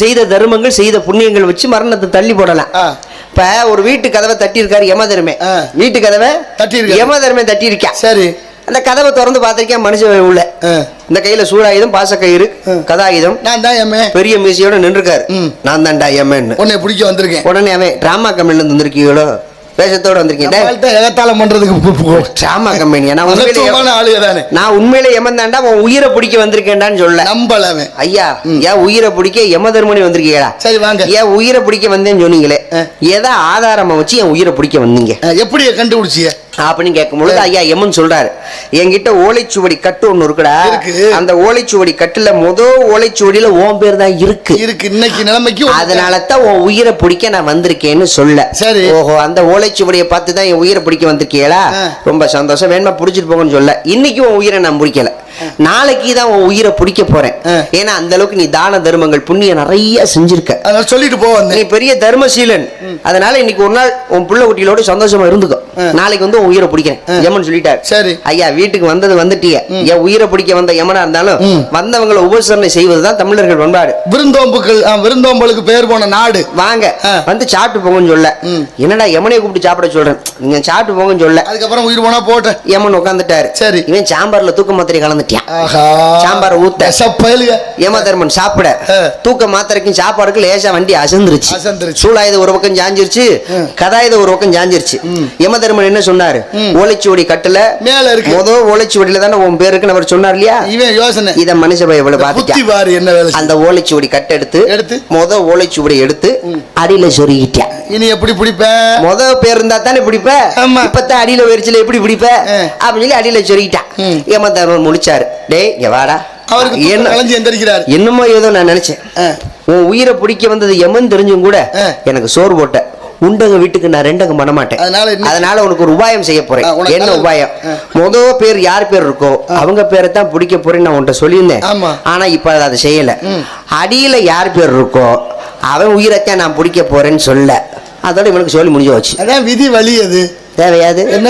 செய்த தர்மங்கள் செய்த புண்ணியங்கள் வச்சு மரணத்தை தள்ளி போடலாம். இப்ப ஒரு வீட்டு கதவை தட்டி இருக்காரு யமதர்மே, வீட்டு கதவை தட்டி யமதர்மே தட்டி இருக்கா. சரி, அந்த கதவை திறந்து பார்த்திருக்கேன் மனுஷன் உள்ள. இந்த கையில சூடாயுதம் பாசக்கயிறு கதாயுதம், நான் தான் பெரிய மீசையோட நின்றுக்காரு. நான் தான்டா எம்மன்னு உன்னை பிடிக்க வந்திருக்கேன். உடனே அவன் டிராமா கம்பெனில இருந்து வந்திருக்கீங்களோ வேஷத்தோட வந்திருக்கேன் பண்றதுக்கு டிராமா கம்பெனி. நான் உண்மையில எமந்தாண்டா உன் உயிரை பிடிக்க வந்திருக்கேன்டான்னு சொல்ல நம்பலவன். ஐயா ஏன் உயிரை பிடிக்க யமதர்மனி வந்திருக்கீங்களா? சரி வாங்க. ஏன் உயிரை பிடிக்க வந்தேன்னு சொன்னீங்களே, எதை ஆதாரமா வச்சு என் உயிரை பிடிக்க வந்தீங்க? எப்படி கண்டுபிடிச்சிய அப்படின்னு கேட்கும் பொழுது ஐயா எம்மன் சொல்றாரு, என்கிட்ட ஓலைச்சுவடி கட்டு ஒண்ணு இருக்குடா. அந்த ஓலைச்சுவடி கட்டுல ஓலைச்சுவடியில உன் பேர் தான் இருக்கு இன்னைக்கு நிலைமைக்கு. அதனாலதான் உன் உயிரை பிடிக்க நான் வந்திருக்கேன்னு சொல்ல. சரி, ஓஹோ, அந்த ஓலைச்சுவடியை பார்த்து தான் என் உயிரை பிடிக்க வந்திருக்கீங்களா? ரொம்ப சந்தோஷம், வேணுமா பிடிச்சிட்டு போங்கன்னு சொல்ல. இன்னைக்கு உன் உயிரை நான் பிடிக்கல, நாளைக்கு தான் உன் உயிரை பிடிக்க போறேன். ஏன்னா அந்த அளவுக்கு நீ தான தர்மங்கள் புண்ணியம் நிறைய செஞ்சிருக்க, சொல்லிட்டு போ. நீ பெரிய தர்மசீலன், அதனால இன்னைக்கு ஒரு நாள் உன் புள்ள குட்டிகளோட சந்தோஷமா இருந்துக்கோ, நாளைக்கு வந்து உன் உயிரை பிடிக்கிறேன் யமன் சொல்லிட்டாரு. சரி ஐயா, வீட்டுக்கு வந்தது வந்துட்டிய, என் உயிரை பிடிக்க வந்த யமனா இருந்தாலும் வந்தவங்களை உபசரணை செய்வதுதான் தமிழர்கள் பண்பாடு. விருந்தோம்புகள், விருந்தோம்பலுக்கு பேர் போன நாடு. வாங்க வந்து சாப்பிட்டு போங்கன்னு சொல்ல. என்னடா யமனை கூப்பிட்டு சாப்பிட சொல்றேன், நீங்க சாப்பிட்டு போங்கன்னு சொல்ல. அதுக்கப்புறம் உயிர் போனா போட்ட யமன் உட்காந்துட்டாரு. சரி, இவன் சாம்பார்ல தூக்க மாத்திரை கலந்து சாம்பார ஊத்த யமதர்மன் சாப்பிட தூக்க மாத்திரைக்கும் சாப்பாடுக்கு லேசா வண்டி அசந்துருச்சு. சூழாயுத ஒரு பக்கம் சாஞ்சிருச்சு, கதாயுத ஒரு பக்கம் சாஞ்சிருச்சு. யமதர்மன் என்ன சொன்னாரு, ஓலைச்சுவடி கட்டுல மேல இருக்கு, ஓலைச்சுவடியில தானே உன் பேர் இருக்குன்னு அவர் சொன்னார் இல்லையா? இவன் யோசனை இத மனுஷ பயவுல பாத்துட்டான். அந்த ஓலைச்சுவடி கட்டை எடுத்து ஓலைச்சுவடி எடுத்து அடியில சொருகிட்டான். இனி எப்படி பிடிப்ப? பேர் இருந்தா தானே பிடிப்ப, இப்பதான் அடியில உயர்ச்சியில எப்படி பிடிப்ப அப்படின்னு சொல்லி அடியில சொருகிட்டான். யமதர்மன் முடிச்சாரு. டேய் இங்க வாடா, என்னமோ ஏதோ நான் நினைச்சேன், உன் உயிரை பிடிக்க வந்தது யமன் தெரிஞ்சும் கூட எனக்கு சோறு போட்ட உண்டங்க வீட்டுக்கு நான் ரெண்டங்க பண்ண மாட்டேன். அதனால உனக்கு ஒரு உபாயம் செய்ய போறேன். என்ன உபாயம்? பேர் யார் பேர் இருக்கோ அவங்க பேரை தான் பிடிக்க போறேன்னு நான் உன்கிட்ட சொல்லியிருந்தேன். ஆனா இப்ப அதை செய்யல. அடியில யார் பேர் இருக்கோ அவன் உயிரைத்தான் நான் பிடிக்க போறேன்னு சொல்ல. அதோட இவனுக்கு சொல்லி முடிஞ்சு வச்சு. அதான் விதி வழி. அது தேவையாது என்ன